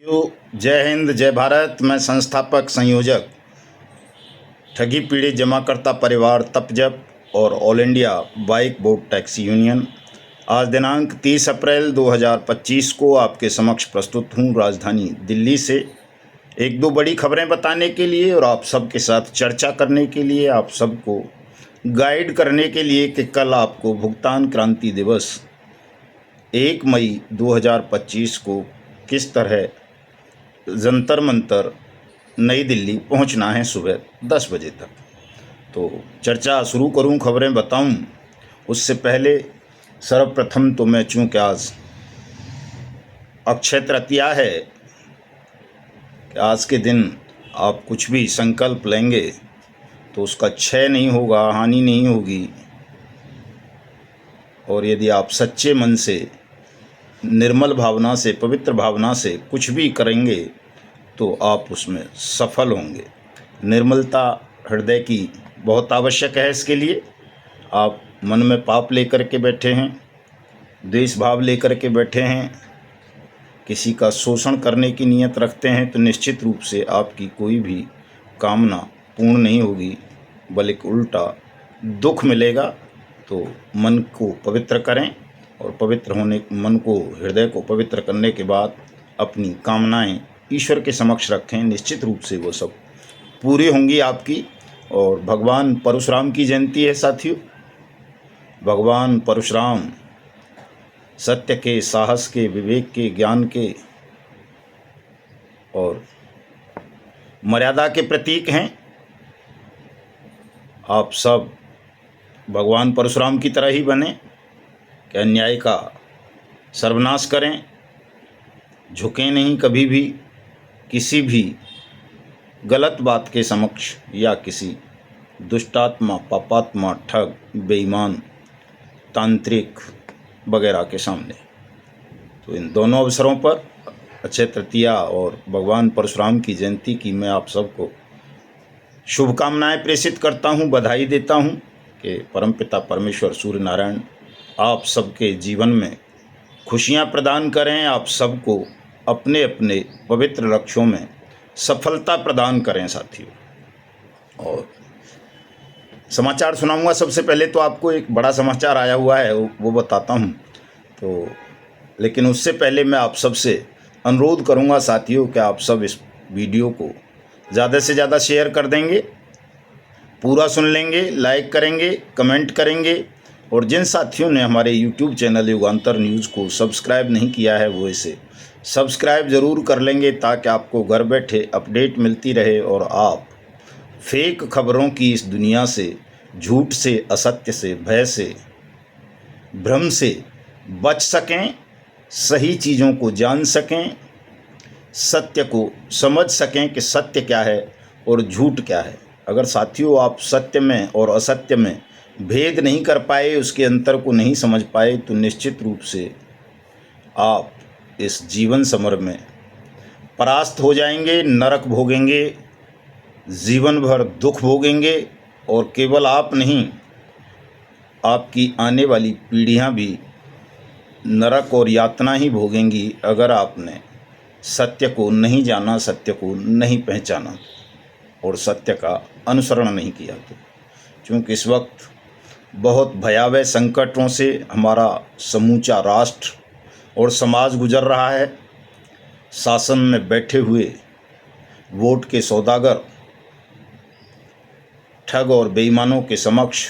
जय हिंद, जय भारत। मैं संस्थापक संयोजक ठगी पीड़ित जमाकर्ता परिवार तपजप और all India bike board taxi union आज दिनांक 30 अप्रैल 2025 को आपके समक्ष प्रस्तुत हूँ राजधानी दिल्ली से एक दो बड़ी खबरें बताने के लिए और आप सबके साथ चर्चा करने के लिए, आप सबको गाइड करने के लिए कि कल आपको भुगतान क्रांति दिवस 1 मई 2025 को किस तरह जंतर मंतर नई दिल्ली पहुंचना है सुबह 10 बजे तक। तो चर्चा शुरू करूं, खबरें बताऊं उससे पहले सर्वप्रथम तो मैं चूँकि आज अक्षय तृतीया है कि आज के दिन आप कुछ भी संकल्प लेंगे तो उसका क्षय नहीं होगा, हानि नहीं होगी। और यदि आप सच्चे मन से, निर्मल भावना से, पवित्र भावना से कुछ भी करेंगे तो आप उसमें सफल होंगे। निर्मलता हृदय की बहुत आवश्यक है। इसके लिए आप मन में पाप लेकर के बैठे हैं, द्वेष भाव लेकर के बैठे हैं, किसी का शोषण करने की नीयत रखते हैं तो निश्चित रूप से आपकी कोई भी कामना पूर्ण नहीं होगी, बल्कि उल्टा दुख मिलेगा। तो मन को पवित्र करें और पवित्र होने, मन को, हृदय को पवित्र करने के बाद अपनी कामनाएं ईश्वर के समक्ष रखें। निश्चित रूप से वो सब पूरी होंगी आपकी। और भगवान परशुराम की जयंती है साथियों। भगवान परशुराम सत्य के, साहस के, विवेक के, ज्ञान के और मर्यादा के प्रतीक हैं। आप सब भगवान परशुराम की तरह ही बने कि अन्याय का सर्वनाश करें, झुकें नहीं कभी भी किसी भी गलत बात के समक्ष या किसी दुष्टात्मा, पापात्मा, ठग, बेईमान, तांत्रिक वगैरह के सामने। तो इन दोनों अवसरों पर, अक्षय तृतीया और भगवान परशुराम की जयंती की, मैं आप सबको शुभकामनाएं प्रेषित करता हूं, बधाई देता हूं कि परमपिता परमेश्वर सूर्य नारायण आप सबके जीवन में खुशियां प्रदान करें, आप सबको अपने अपने पवित्र लक्ष्यों में सफलता प्रदान करें साथियों। और समाचार सुनाऊंगा। सबसे पहले तो आपको एक बड़ा समाचार आया हुआ है, वो बताता हूं। तो लेकिन उससे पहले मैं आप सबसे अनुरोध करूंगा साथियों कि आप सब इस वीडियो को ज़्यादा से ज़्यादा शेयर कर देंगे, पूरा सुन लेंगे, लाइक करेंगे, कमेंट करेंगे। और जिन साथियों ने हमारे YouTube चैनल युगांतर न्यूज़ को सब्सक्राइब नहीं किया है वो इसे सब्सक्राइब ज़रूर कर लेंगे, ताकि आपको घर बैठे अपडेट मिलती रहे और आप फेक खबरों की इस दुनिया से, झूठ से, असत्य से, भय से, भ्रम से बच सकें, सही चीज़ों को जान सकें, सत्य को समझ सकें कि सत्य क्या है और झूठ क्या है। अगर साथियों आप सत्य में और असत्य में भेद नहीं कर पाए, उसके अंतर को नहीं समझ पाए, तो निश्चित रूप से आप इस जीवन समर में परास्त हो जाएंगे, नरक भोगेंगे, जीवन भर दुख भोगेंगे। और केवल आप नहीं, आपकी आने वाली पीढ़ियां भी नरक और यातना ही भोगेंगी अगर आपने सत्य को नहीं जाना, सत्य को नहीं पहचाना और सत्य का अनुसरण नहीं किया। तो क्योंकि इस वक्त बहुत भयावह संकटों से हमारा समूचा राष्ट्र और समाज गुजर रहा है। शासन में बैठे हुए वोट के सौदागर ठग और बेईमानों के समक्ष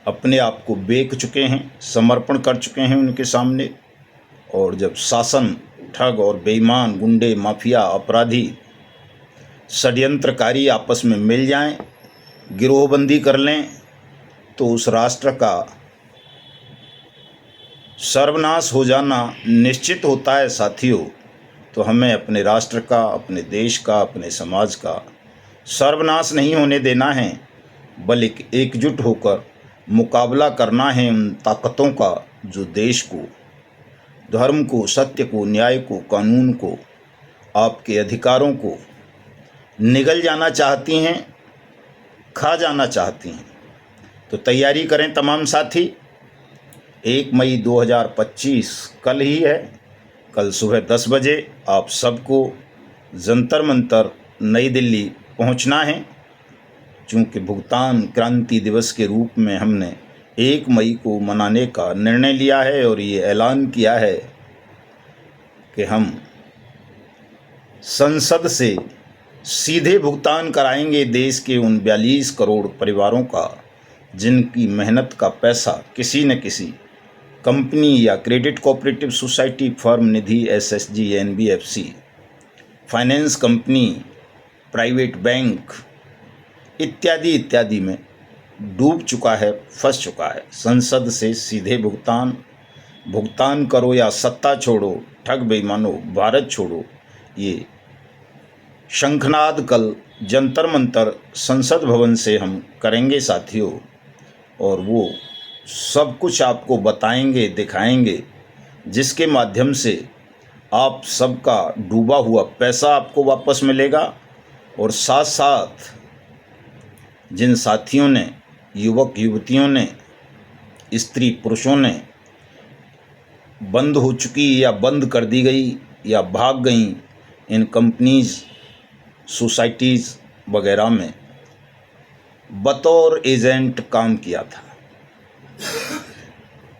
अपने आप को बेच चुके हैं, समर्पण कर चुके हैं उनके सामने। और जब शासन, ठग और बेईमान, गुंडे, माफिया, अपराधी, षड्यंत्रकारी आपस में मिल जाएं, गिरोहबंदी कर लें, तो उस राष्ट्र का सर्वनाश हो जाना निश्चित होता है साथियों। तो हमें अपने राष्ट्र का, अपने देश का, अपने समाज का सर्वनाश नहीं होने देना है, बल्कि एकजुट होकर मुकाबला करना है उन ताकतों का जो देश को, धर्म को, सत्य को, न्याय को, कानून को, आपके अधिकारों को निगल जाना चाहती हैं, खा जाना चाहती हैं। तो तैयारी करें तमाम साथी। 1 मई 2025 कल ही है, कल सुबह 10 बजे आप सबको जंतर मंतर नई दिल्ली पहुंचना है। चूँकि भुगतान क्रांति दिवस के रूप में हमने 1 मई को मनाने का निर्णय लिया है और ये ऐलान किया है कि हम संसद से सीधे भुगतान कराएंगे देश के उन 42 करोड़ परिवारों का जिनकी मेहनत का पैसा किसी न किसी कंपनी या credit cooperative society, firm, nidhi, SHG, NBFC, finance company, private bank इत्यादि इत्यादि में डूब चुका है, फंस चुका है। संसद से सीधे भुगतान करो या सत्ता छोड़ो, ठग बेईमानो, भारत छोड़ो, ये शंखनाद कल जंतर मंतर संसद भवन से हम करेंगे साथियों। और वो सब कुछ आपको बताएंगे, दिखाएंगे, जिसके माध्यम से आप सबका डूबा हुआ पैसा आपको वापस मिलेगा। और साथ साथ जिन साथियों ने, युवक युवतियों ने, स्त्री पुरुषों ने बंद हो चुकी या बंद कर दी गई या भाग गई इन कंपनीज, सोसाइटीज़ वगैरह में बतौर एजेंट काम किया था,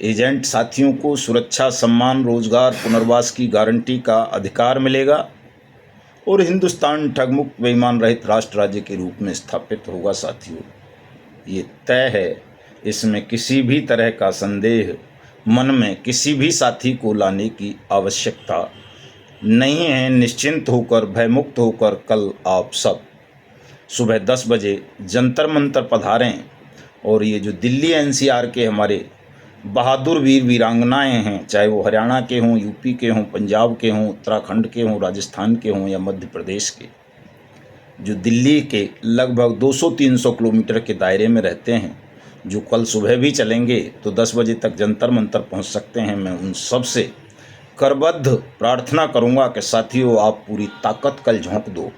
एजेंट साथियों को सुरक्षा, सम्मान, रोजगार, पुनर्वास की गारंटी का अधिकार मिलेगा और हिंदुस्तान ठगमुक्त बेईमान रहित राष्ट्र राज्य के रूप में स्थापित होगा साथियों। ये तय है, इसमें किसी भी तरह का संदेह मन में किसी भी साथी को लाने की आवश्यकता नहीं है। निश्चिंत होकर, भयमुक्त होकर कल आप सब सुबह 10 बजे जंतर मंतर पधारें। और ये जो दिल्ली एनसीआर के हमारे बहादुर वीर वीरांगनाएं हैं, चाहे वो हरियाणा के हों, यूपी के हों, पंजाब के हों, उत्तराखंड के हों, राजस्थान के हों या मध्य प्रदेश के, जो दिल्ली के लगभग 200-300 किलोमीटर के दायरे में रहते हैं, जो कल सुबह भी चलेंगे तो 10 बजे तक जंतर मंतर पहुंच सकते हैं। मैं उन सब से करबद्ध प्रार्थना करूंगा कि साथियों आप पूरी ताकत कल झोंक दो।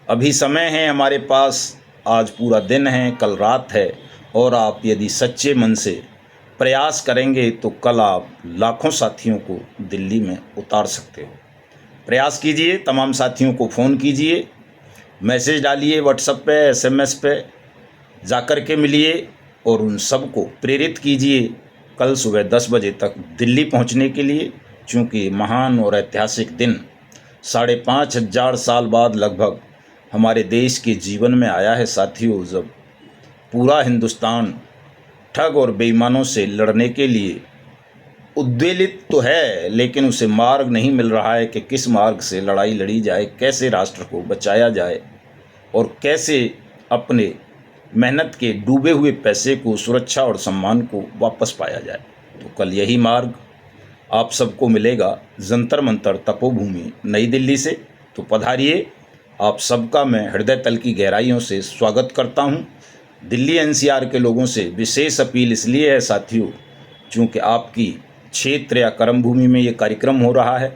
अभी समय है हमारे पास, आज पूरा दिन है, कल रात है, और आप यदि सच्चे मन से प्रयास करेंगे तो कल आप लाखों साथियों को दिल्ली में उतार सकते हो। प्रयास कीजिए, तमाम साथियों को फ़ोन कीजिए, मैसेज डालिए व्हाट्सएप पे, एसएमएस पे, जाकर के मिलिए और उन सब को प्रेरित कीजिए कल सुबह 10 बजे तक दिल्ली पहुंचने के लिए। चूँकि महान और ऐतिहासिक दिन 5,500 साल बाद लगभग हमारे देश के जीवन में आया है साथियों, जब पूरा हिंदुस्तान ठग और बेईमानों से लड़ने के लिए उद्वेलित तो है, लेकिन उसे मार्ग नहीं मिल रहा है कि किस मार्ग से लड़ाई लड़ी जाए, कैसे राष्ट्र को बचाया जाए और कैसे अपने मेहनत के डूबे हुए पैसे को, सुरक्षा और सम्मान को वापस पाया जाए। तो कल यही मार्ग आप सबको मिलेगा जंतर मंतर तपोभूमि नई दिल्ली से। तो पधारिए, आप सबका मैं हृदय तल की गहराइयों से स्वागत करता हूँ। दिल्ली एनसीआर के लोगों से विशेष अपील इसलिए है साथियों, चूँकि आपकी क्षेत्र या कर्मभूमि में ये कार्यक्रम हो रहा है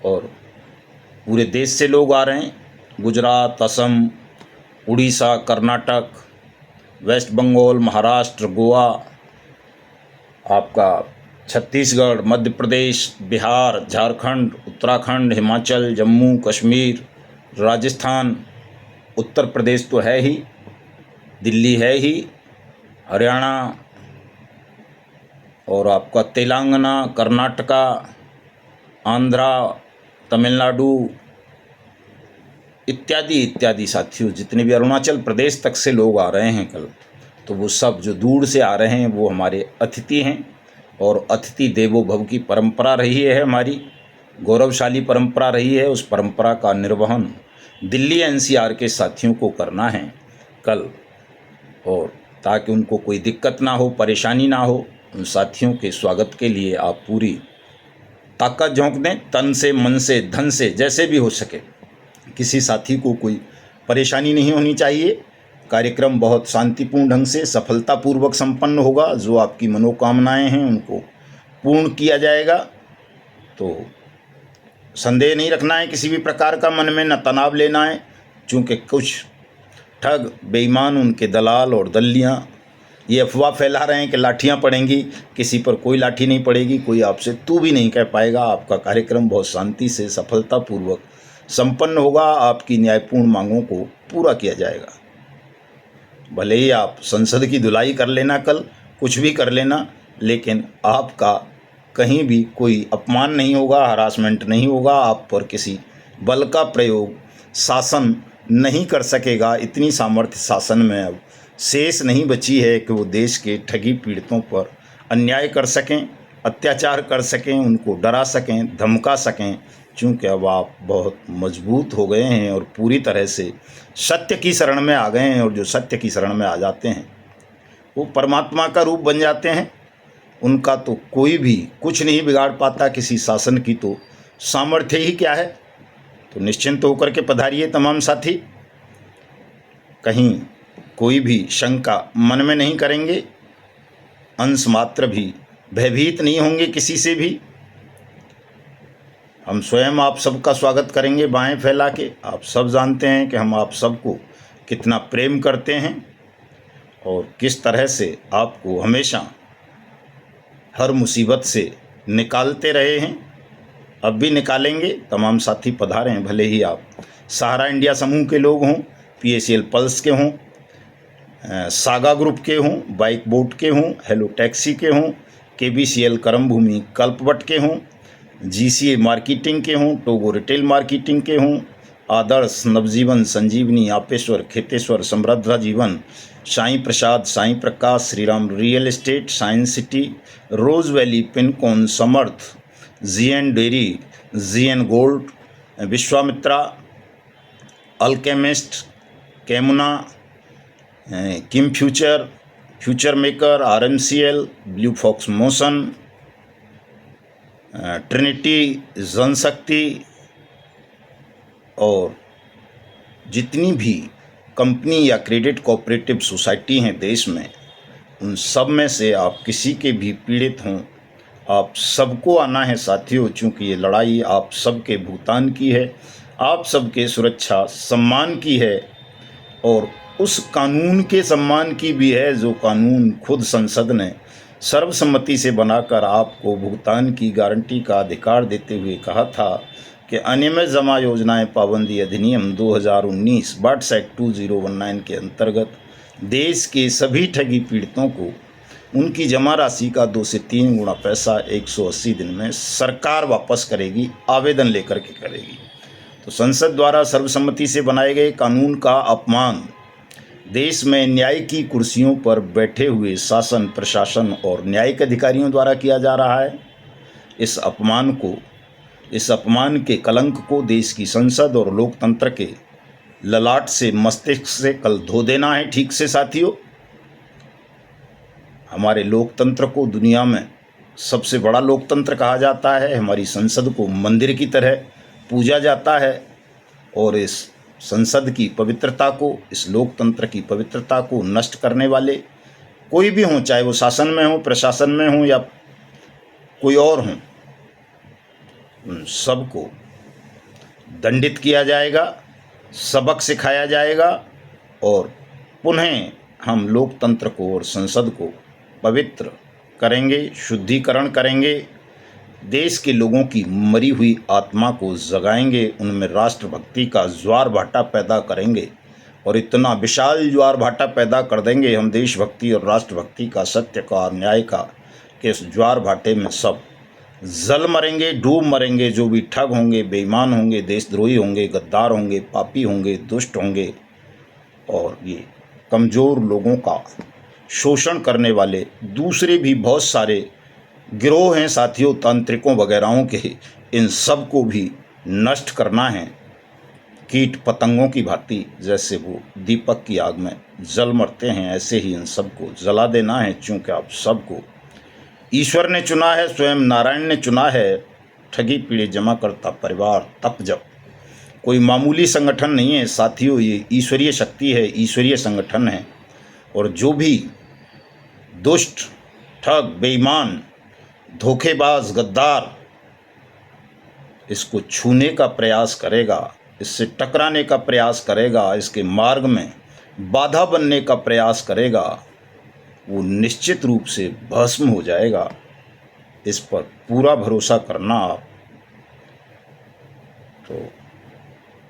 और पूरे देश से लोग आ रहे हैं। गुजरात, असम, उड़ीसा, कर्नाटक, वेस्ट बंगाल, महाराष्ट्र, गोवा, आपका छत्तीसगढ़, मध्य प्रदेश, बिहार, झारखंड, उत्तराखंड, हिमाचल, जम्मू कश्मीर, राजस्थान, उत्तर प्रदेश तो है ही, दिल्ली है ही, हरियाणा और आपका तेलंगाना, कर्नाटका, आंध्रा, तमिलनाडु इत्यादि इत्यादि साथियों, जितने भी अरुणाचल प्रदेश तक से लोग आ रहे हैं कल, तो वो सब जो दूर से आ रहे हैं वो हमारे अतिथि हैं। और अतिथि देवो भव की परंपरा रही है, हमारी गौरवशाली परंपरा रही है। उस परंपरा का निर्वहन दिल्ली एनसीआर के साथियों को करना है कल, और ताकि उनको कोई दिक्कत ना हो, परेशानी ना हो, उन साथियों के स्वागत के लिए आप पूरी ताकत झोंक दें, तन से, मन से, धन से, जैसे भी हो सके। किसी साथी को कोई परेशानी नहीं होनी चाहिए। कार्यक्रम बहुत शांतिपूर्ण ढंग से, सफलतापूर्वक संपन्न होगा। जो आपकी मनोकामनाएं हैं उनको पूर्ण किया जाएगा। तो संदेह नहीं रखना है किसी भी प्रकार का मन में, न तनाव लेना है, क्योंकि कुछ ठग बेईमान, उनके दलाल और दल्लियाँ ये अफवाह फैला रहे हैं कि लाठियां पड़ेंगी, किसी पर कोई लाठी नहीं पड़ेगी, कोई आपसे तू भी नहीं कह पाएगा। आपका कार्यक्रम बहुत शांति से सफलतापूर्वक संपन्न होगा, आपकी न्यायपूर्ण मांगों को पूरा किया जाएगा। भले ही आप संसद की धुलाई कर लेना, कल कुछ भी कर लेना, लेकिन आपका कहीं भी कोई अपमान नहीं होगा, हरासमेंट नहीं होगा, आप पर किसी बल का प्रयोग शासन नहीं कर सकेगा। इतनी सामर्थ्य शासन में अब शेष नहीं बची है कि वो देश के ठगी पीड़ितों पर अन्याय कर सकें, अत्याचार कर सकें, उनको डरा सकें, धमका सकें, चूँकि अब आप बहुत मजबूत हो गए हैं और पूरी तरह से सत्य की शरण में आ गए हैं। और जो सत्य की शरण में आ जाते हैं वो परमात्मा का रूप बन जाते हैं। उनका तो कोई भी कुछ नहीं बिगाड़ पाता। किसी शासन की तो सामर्थ्य ही क्या है। तो निश्चिंत होकर के पधारिए तमाम साथी, कहीं कोई भी शंका मन में नहीं करेंगे, अंश मात्र भी भयभीत नहीं होंगे किसी से भी। हम स्वयं आप सबका स्वागत करेंगे बाहें फैला के। आप सब जानते हैं कि हम आप सबको कितना प्रेम करते हैं और किस तरह से आपको हमेशा हर मुसीबत से निकालते रहे हैं, अब भी निकालेंगे। तमाम साथी पधारे हैं, भले ही आप सहारा इंडिया समूह के लोग हों, PACL पल्स के हों, सागा ग्रुप के हों, बाइक बोट के हों, हेलो टैक्सी के हों, KBCL कर्मभूमि कल्पवट के हों, GCA मार्केटिंग के हों, टोगो रिटेल मार्केटिंग के हों, आदर्श, नवजीवन, संजीवनी, Apeshwar, Kheteshwar, Samruddha Jeevan, Sai Prasad, Sai Prakash, Shriram real estate, science city, rose valley, Pincon, Samarth, GN dairy, GN gold, Vishwamitra, alchemist, कैमुना, Kim future, future maker, RMCL, blue fox motion, trinity, Janshakti और जितनी भी कंपनी या क्रेडिट कोऑपरेटिव सोसाइटी हैं देश में, उन सब में से आप किसी के भी पीड़ित हों, आप सबको आना है साथियों। चूँकि ये लड़ाई आप सबके भुगतान की है, आप सबके सुरक्षा सम्मान की है और उस कानून के सम्मान की भी है जो कानून खुद संसद ने सर्वसम्मति से बनाकर आपको भुगतान की गारंटी का अधिकार देते हुए कहा था कि अनियमित जमा योजनाएं पाबंदी अधिनियम 2019 बट्स एक्ट 2019 के अंतर्गत देश के सभी ठगी पीड़ितों को उनकी जमा राशि का 2 से 3 गुना पैसा 180 दिन में सरकार वापस करेगी, आवेदन लेकर के करेगी। तो संसद द्वारा सर्वसम्मति से बनाए गए कानून का अपमान देश में न्याय की कुर्सियों पर बैठे हुए शासन, प्रशासन और न्यायिक अधिकारियों द्वारा किया जा रहा है। इस अपमान के कलंक को देश की संसद और लोकतंत्र के ललाट से, मस्तिष्क से कल धो देना है ठीक से साथियों। हमारे लोकतंत्र को दुनिया में सबसे बड़ा लोकतंत्र कहा जाता है। हमारी संसद को मंदिर की तरह पूजा जाता है और इस संसद की पवित्रता को, इस लोकतंत्र की पवित्रता को नष्ट करने वाले कोई भी हों, चाहे वो शासन में हो, प्रशासन में हो या कोई और हों, उन सबको दंडित किया जाएगा, सबक सिखाया जाएगा और पुनः हम लोकतंत्र को और संसद को पवित्र करेंगे, शुद्धिकरण करेंगे, देश के लोगों की मरी हुई आत्मा को जगाएंगे, उनमें राष्ट्रभक्ति का ज्वार भाटा पैदा करेंगे और इतना विशाल ज्वार भाटा पैदा कर देंगे हम देशभक्ति और राष्ट्रभक्ति का, सत्य का और न्याय का, कि इस ज्वार भाटे में सब जल मरेंगे, डूब मरेंगे। जो भी ठग होंगे, बेईमान होंगे, देशद्रोही होंगे, गद्दार होंगे, पापी होंगे, दुष्ट होंगे और ये कमज़ोर लोगों का शोषण करने वाले दूसरे भी बहुत सारे गिरोह हैं साथियों, तांत्रिकों वगैरहों के, इन सब को भी नष्ट करना है। कीट पतंगों की भांति जैसे वो दीपक की आग में जल मरते हैं, ऐसे ही इन सबको जला देना है। चूँकि आप सबको ईश्वर ने चुना है, स्वयं नारायण ने चुना है। ठगी पीड़े जमा करता परिवार तप जप कोई मामूली संगठन नहीं है साथियों, ये ईश्वरीय शक्ति है, ईश्वरीय संगठन है। और जो भी दुष्ट, ठग, बेईमान, धोखेबाज, गद्दार इसको छूने का प्रयास करेगा, इससे टकराने का प्रयास करेगा, इसके मार्ग में बाधा बनने का प्रयास करेगा, वो निश्चित रूप से भस्म हो जाएगा। इस पर पूरा भरोसा करना आप। तो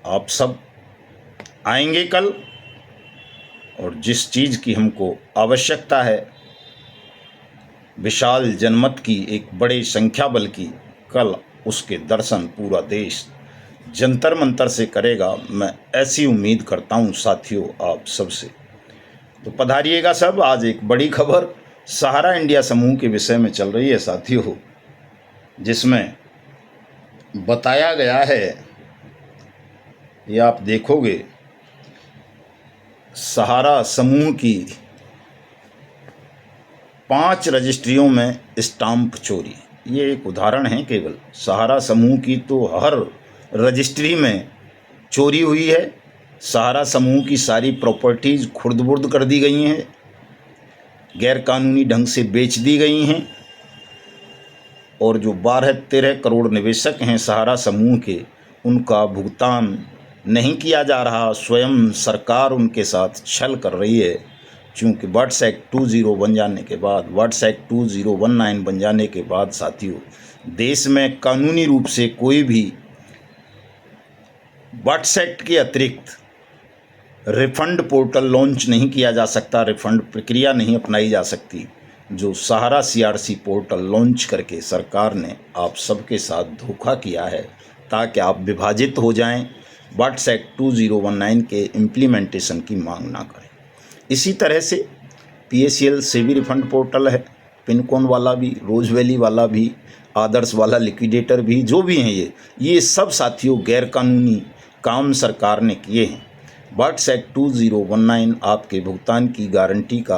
आप सब आएंगे कल, और जिस चीज़ की हमको आवश्यकता है, विशाल जनमत की, एक बड़े संख्या बल की, कल उसके दर्शन पूरा देश जंतर मंतर से करेगा। मैं ऐसी उम्मीद करता हूँ साथियों आप सबसे। तो पधारिएगा सब। आज एक बड़ी खबर सहारा इंडिया समूह के विषय में चल रही है साथियों, जिसमें बताया गया है, ये आप देखोगे, सहारा समूह की 5 रजिस्ट्रियों में स्टाम्प चोरी। ये एक उदाहरण है केवल। सहारा समूह की तो हर रजिस्ट्री में चोरी हुई है। सहारा समूह की सारी प्रॉपर्टीज़ खुर्द-बुर्द कर दी गई हैं, गैरकानूनी ढंग से बेच दी गई हैं, और जो 12-13 करोड़ निवेशक हैं सहारा समूह के, उनका भुगतान नहीं किया जा रहा। स्वयं सरकार उनके साथ छल कर रही है, क्योंकि वर्ड्स एक्ट 20 बन जाने के बाद, वर्ड्स एक्ट 2019 बन जाने के बाद साथियों, देश में कानूनी रूप से कोई भी वर्ड्स एक्ट के अतिरिक्त रिफंड पोर्टल लॉन्च नहीं किया जा सकता, रिफंड प्रक्रिया नहीं अपनाई जा सकती। जो सहारा CRC पोर्टल लॉन्च करके सरकार ने आप सबके साथ धोखा किया है, ताकि आप विभाजित हो जाएं, वर्ड्स एक्ट 2019 के इम्प्लीमेंटेशन की मांग ना करें। इसी तरह से PACL से भी रिफंड पोर्टल है, पिनकॉन वाला भी, रोज वैली वाला भी, आदर्श वाला लिक्विडेटर भी, जो भी हैं ये सब साथियों गैरकानूनी काम सरकार ने किए हैं। वर्ड्स एक्ट 2019 आपके भुगतान की गारंटी का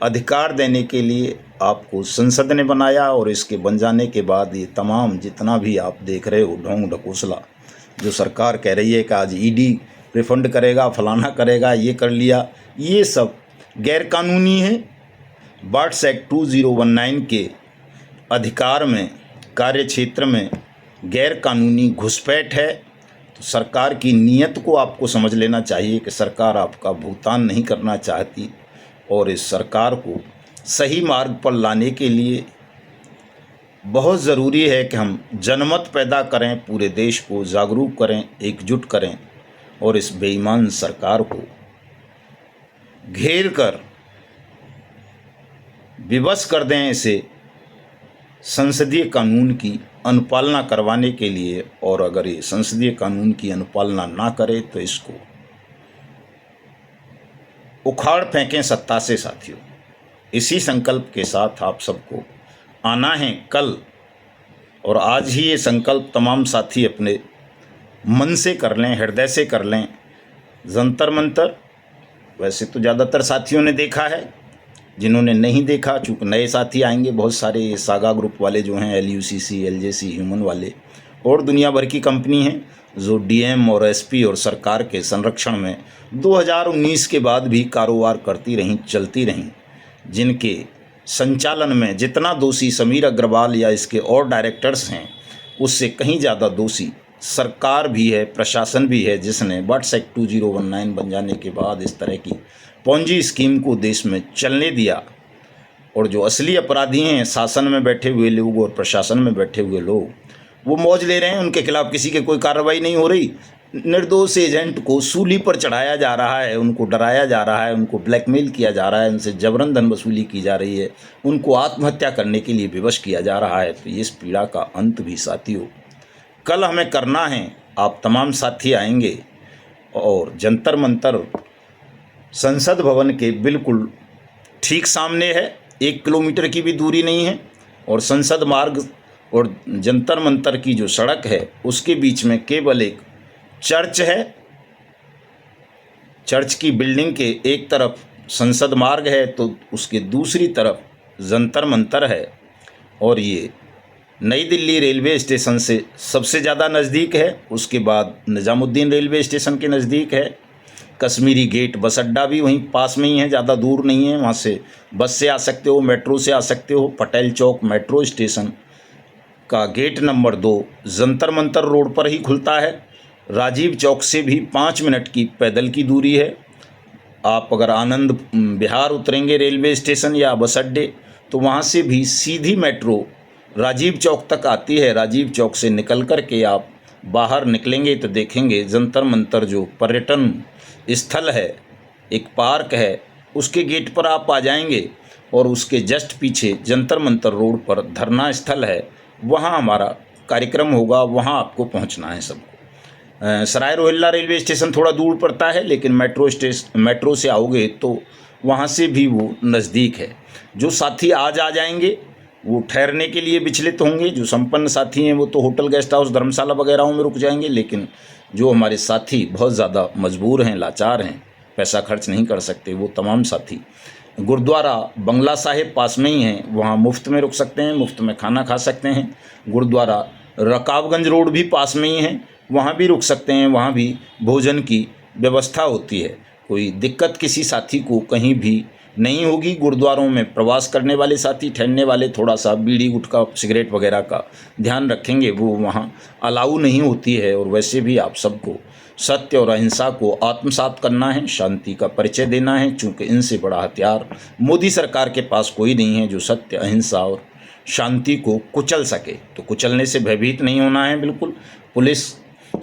अधिकार देने के लिए आपको संसद ने बनाया, और इसके बन जाने के बाद ये तमाम जितना भी आप देख रहे हो ढोंग ढकोसला, जो सरकार कह रही है कि आज ED रिफंड करेगा, फलाना करेगा, ये कर लिया, ये सब गैरकानूनी है। वर्ड्स एक्ट 2019 के अधिकार में, कार्य क्षेत्र में गैरकानूनी घुसपैठ है। तो सरकार की नीयत को आपको समझ लेना चाहिए कि सरकार आपका भुगतान नहीं करना चाहती, और इस सरकार को सही मार्ग पर लाने के लिए बहुत ज़रूरी है कि हम जनमत पैदा करें, पूरे देश को जागरूक करें, एकजुट करें, और इस बेईमान सरकार को घेर कर विवश कर दें, इसे संसदीय कानून की अनुपालना करवाने के लिए। और अगर ये संसदीय कानून की अनुपालना ना करे तो इसको उखाड़ फेंकें सत्ता से साथियों। इसी संकल्प के साथ आप सबको आना है कल, और आज ही ये संकल्प तमाम साथी अपने मन से कर लें, हृदय से कर लें। जंतर मंतर वैसे तो ज़्यादातर साथियों ने देखा है, जिन्होंने नहीं देखा, चूँकि नए साथी आएंगे बहुत सारे, सागा ग्रुप वाले जो हैं, LUCC, LJC, ह्यूमन वाले, और दुनिया भर की कंपनी हैं जो DM और SP और सरकार के संरक्षण में 2019 के बाद भी कारोबार करती रहीं, चलती रहीं, जिनके संचालन में जितना दोषी समीर अग्रवाल या इसके और डायरेक्टर्स हैं, उससे कहीं ज़्यादा दोषी सरकार भी है, प्रशासन भी है, जिसने वर्ड्स एक्ट 2019 बन जाने के बाद इस तरह की पॉन्जी स्कीम को देश में चलने दिया। और जो असली अपराधी हैं, शासन में बैठे हुए लोग और प्रशासन में बैठे हुए लोग, वो मौज ले रहे हैं, उनके खिलाफ किसी की कोई कार्रवाई नहीं हो रही। निर्दोष एजेंट को सूली पर चढ़ाया जा रहा है, उनको डराया जा रहा है, उनको ब्लैकमेल किया जा रहा है, उनसे जबरन धन वसूली की जा रही है, उनको आत्महत्या करने के लिए विवश किया जा रहा है। तो इस पीड़ा का अंत भी साथियों कल हमें करना है। आप तमाम साथी आएंगे, और जंतर मंतर संसद भवन के बिल्कुल ठीक सामने है, 1 किलोमीटर की भी दूरी नहीं है, और संसद मार्ग और जंतर मंतर की जो सड़क है उसके बीच में केवल एक चर्च है। चर्च की बिल्डिंग के एक तरफ संसद मार्ग है, तो उसके दूसरी तरफ जंतर मंतर है, और ये नई दिल्ली रेलवे स्टेशन से सबसे ज़्यादा नज़दीक है। उसके बाद निज़ामुद्दीन रेलवे स्टेशन के नज़दीक है। कश्मीरी गेट बस अड्डा भी वहीं पास में ही है, ज़्यादा दूर नहीं है, वहाँ से बस से आ सकते हो, मेट्रो से आ सकते हो। पटेल चौक मेट्रो स्टेशन का gate number 2 Jantar Mantar road पर ही खुलता है। राजीव चौक से भी 5 मिनट की पैदल की दूरी है। आप अगर आनंद विहार उतरेंगे रेलवे स्टेशन या बस अड्डे, तो वहाँ से भी सीधी मेट्रो राजीव चौक तक आती है। राजीव चौक से निकल कर के आप बाहर निकलेंगे तो देखेंगे जंतर मंतर जो पर्यटन स्थल है, एक पार्क है, उसके गेट पर आप आ जाएंगे और उसके जस्ट पीछे जंतर मंतर रोड पर धरना स्थल है, वहाँ हमारा कार्यक्रम होगा, वहाँ आपको पहुँचना है सबको। सराय रोहिल्ला रेलवे स्टेशन थोड़ा दूर पड़ता है, लेकिन मेट्रो से आओगे तो वहाँ से भी वो नज़दीक है। जो साथी आज आ जाएंगे वो ठहरने के लिए विचलित होंगे। जो संपन्न साथी हैं वो तो होटल, गेस्ट हाउस, धर्मशाला वगैरह में रुक जाएंगे, लेकिन जो हमारे साथी बहुत ज़्यादा मजबूर हैं, लाचार हैं, पैसा खर्च नहीं कर सकते, वो तमाम साथी गुरुद्वारा बंगला साहिब पास में ही हैं, वहाँ मुफ्त में रुक सकते हैं, मुफ्त में खाना खा सकते हैं। गुरुद्वारा रकाबगंज रोड भी पास में ही है, वहाँ भी रुक सकते हैं, वहाँ भी भोजन की व्यवस्था होती है। कोई दिक्कत किसी साथी को कहीं भी नहीं होगी। गुरुद्वारों में प्रवास करने वाले साथी, ठहरने वाले, थोड़ा सा बीड़ी गुटखा सिगरेट वगैरह का ध्यान रखेंगे, वो वहाँ अलाउ नहीं होती है। और वैसे भी आप सबको सत्य और अहिंसा को आत्मसात करना है, शांति का परिचय देना है, चूँकि इनसे बड़ा हथियार मोदी सरकार के पास कोई नहीं है जो सत्य, अहिंसा और शांति को कुचल सके। तो कुचलने से भयभीत नहीं होना है बिल्कुल। पुलिस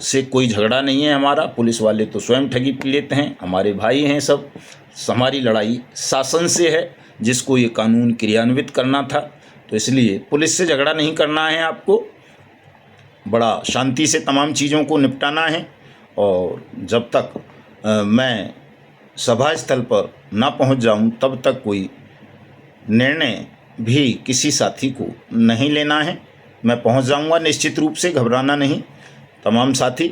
से कोई झगड़ा नहीं है हमारा, पुलिस वाले तो स्वयं ठगी पीड़ित हैं, हमारे भाई हैं सब। हमारी लड़ाई शासन से है, जिसको ये कानून क्रियान्वित करना था, तो इसलिए पुलिस से झगड़ा नहीं करना है आपको, बड़ा शांति से तमाम चीज़ों को निपटाना है। और जब तक मैं सभा स्थल पर ना पहुंच जाऊं, तब तक कोई निर्णय भी किसी साथी को नहीं लेना है। मैं पहुंच जाऊंगा निश्चित रूप से, घबराना नहीं। तमाम साथी,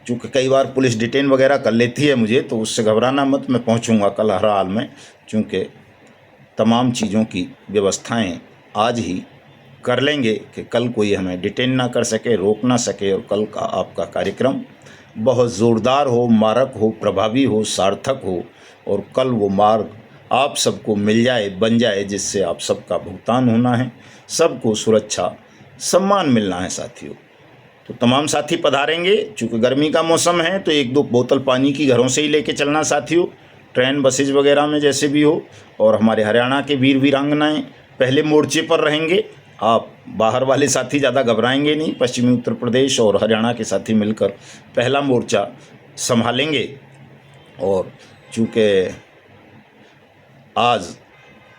चूँकि कई बार पुलिस डिटेन वगैरह कर लेती है मुझे, तो उससे घबराना मत, मैं पहुंचूंगा कल हर हाल में, चूँकि तमाम चीज़ों की व्यवस्थाएं आज ही कर लेंगे कि कल कोई हमें डिटेन ना कर सके, रोक ना सके, और कल का आपका कार्यक्रम बहुत ज़ोरदार हो, मारक हो, प्रभावी हो, सार्थक हो, और कल वो मार्ग आप सबको मिल जाए, बन जाए, जिससे आप सबका भुगतान होना है, सबको सुरक्षा सम्मान मिलना है साथियों। तो तमाम साथी पधारेंगे। चूँकि गर्मी का मौसम है तो 1-2 बोतल पानी की घरों से ही लेके चलना साथियों, ट्रेन बसेज वगैरह में जैसे भी हो। और हमारे हरियाणा के वीर वीरांगनाएँ पहले मोर्चे पर रहेंगे। आप बाहर वाले साथी ज़्यादा घबराएंगे नहीं, पश्चिमी उत्तर प्रदेश और हरियाणा के साथी मिलकर पहला मोर्चा संभालेंगे। और चूँकि आज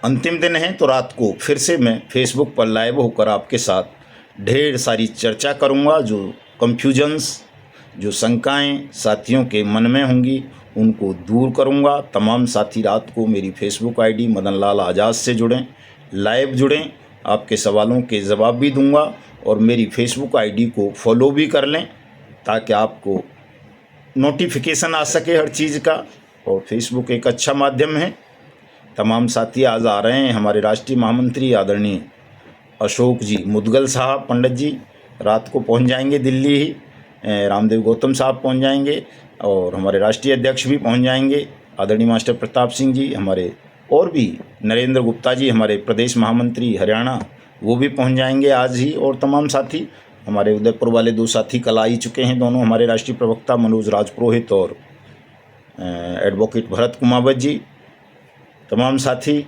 अंतिम दिन है, तो रात को फिर से मैं फेसबुक पर लाइव होकर आपके साथ ढेर सारी चर्चा करूंगा। जो कन्फ्यूजन्स, जो शंकाएं साथियों के मन में होंगी, उनको दूर करूंगा। तमाम साथी रात को मेरी फेसबुक आईडी मदन लाल आज़ाद से जुड़ें, लाइव जुड़ें, आपके सवालों के जवाब भी दूंगा। और मेरी फेसबुक आईडी को फॉलो भी कर लें, ताकि आपको नोटिफिकेशन आ सके हर चीज़ का। और फेसबुक एक अच्छा माध्यम है। तमाम साथी आज आ रहे हैं। हमारे राष्ट्रीय महामंत्री आदरणीय अशोक जी मुदगल साहब, पंडित जी रात को पहुंच जाएंगे दिल्ली ही। रामदेव गौतम साहब पहुंच जाएंगे, और हमारे राष्ट्रीय अध्यक्ष भी पहुंच जाएंगे, आदरणीय मास्टर प्रताप सिंह जी। हमारे और भी नरेंद्र गुप्ता जी, हमारे प्रदेश महामंत्री हरियाणा, वो भी पहुंच जाएंगे आज ही। और तमाम साथी, हमारे उदयपुर वाले 2 साथी कल आ ही चुके हैं, दोनों हमारे राष्ट्रीय प्रवक्ता मनोज राजपुरोहित और एडवोकेट भरत कुमावत जी। तमाम साथी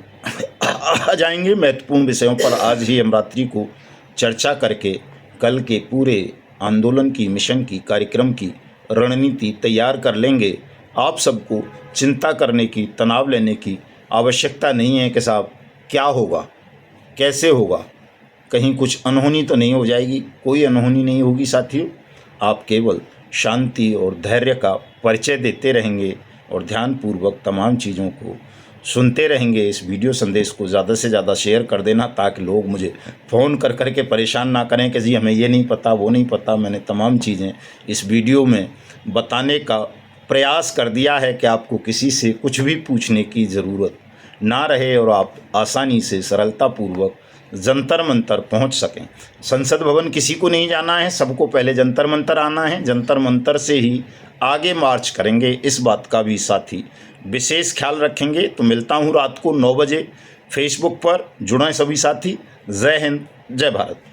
आ जाएंगे। महत्वपूर्ण विषयों पर आज ही हम रात्रि को चर्चा करके कल के पूरे आंदोलन की, मिशन की, कार्यक्रम की रणनीति तैयार कर लेंगे। आप सबको चिंता करने की, तनाव लेने की आवश्यकता नहीं है कि साहब क्या होगा, कैसे होगा, कहीं कुछ अनहोनी तो नहीं हो जाएगी। कोई अनहोनी नहीं होगी साथियों। आप केवल शांति और धैर्य का परिचय देते रहेंगे और ध्यानपूर्वक तमाम चीज़ों को सुनते रहेंगे। इस वीडियो संदेश को ज़्यादा से ज़्यादा शेयर कर देना, ताकि लोग मुझे फ़ोन कर कर के परेशान ना करें कि जी हमें ये नहीं पता, वो नहीं पता। मैंने तमाम चीज़ें इस वीडियो में बताने का प्रयास कर दिया है कि आपको किसी से कुछ भी पूछने की ज़रूरत ना रहे और आप आसानी से, सरलतापूर्वक जंतर मंतर पहुंच सकें। संसद भवन किसी को नहीं जाना है, सबको पहले जंतर मंतर आना है। जंतर मंतर से ही आगे मार्च करेंगे, इस बात का भी साथी विशेष ख्याल रखेंगे। तो मिलता हूं रात को 9 बजे फेसबुक पर। जुड़ें सभी साथी। जय हिंद, जय भारत।